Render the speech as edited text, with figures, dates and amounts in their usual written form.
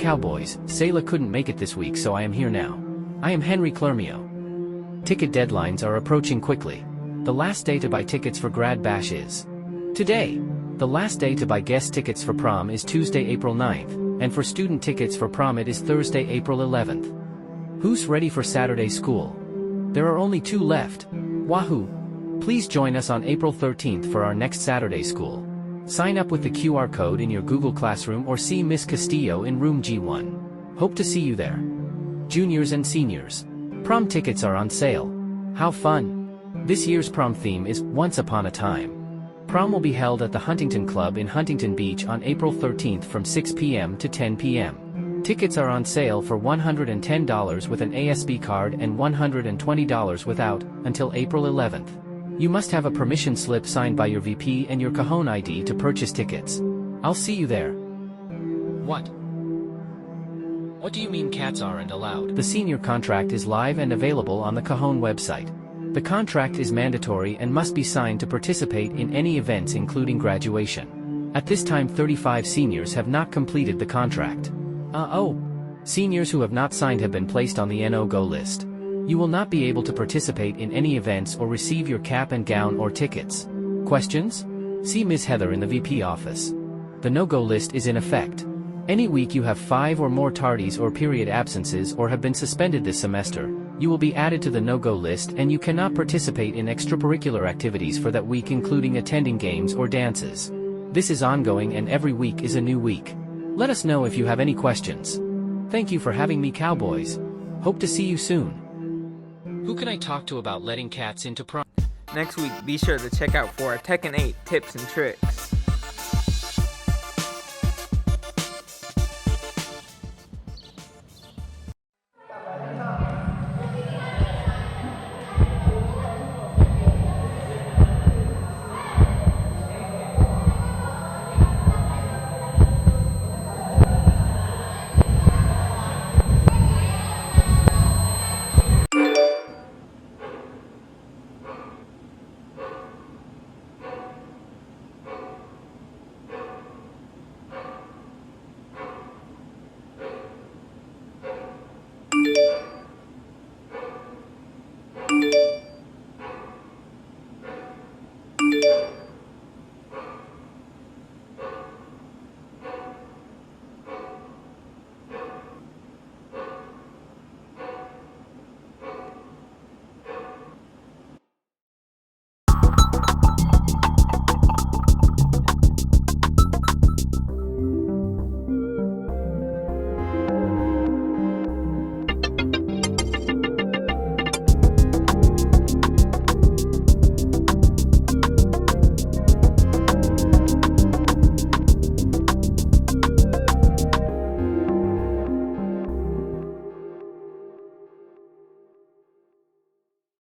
cowboys, Sayla couldn't make it this week, so I am here now. I am Henry Clermio. Ticket deadlines are approaching quickly. The last day to buy tickets for Grad Bash is today. The last day to buy guest tickets for prom is Tuesday, April 9th, and for student tickets for prom it is Thursday, April 11th. Who's ready for Saturday school? There are only 2 left. Wahoo! Please join us on April 13th for our next Saturday school. Sign up with the QR code in your Google Classroom or see Miss Castillo in room G1. Hope to see you there. Juniors and seniors. Prom tickets are on sale. How fun! This year's prom theme is Once Upon a Time. Prom will be held at the Huntington Club in Huntington Beach on April 13th from 6 p.m. to 10 p.m. Tickets are on sale for $110 with an ASB card and $120 without, until April 11th. You must have a permission slip signed by your VP and your Cajon ID to purchase tickets. I'll see you there. What? What do you mean cats aren't allowed? The senior contract is live and available on the Cajon website. The contract is mandatory and must be signed to participate in any events including graduation. At this time 35 seniors have not completed the contract. Seniors who have not signed have been placed on the no-go list. You will not be able to participate in any events or receive your cap and gown or tickets. Questions? See Ms. Heather in the VP office. The no-go list is in effect. Any week you have 5 or more tardies or period absences or have been suspended this semester, you will be added to the no-go list and you cannot participate in extracurricular activities for that week including attending games or dances. This is ongoing and every week is a new week. Let us know if you have any questions. Thank you for having me, cowboys. Hope to see you soon. Who can I talk to about letting cats into prom? Next week, be sure to check out for our Tekken 8 tips and tricks.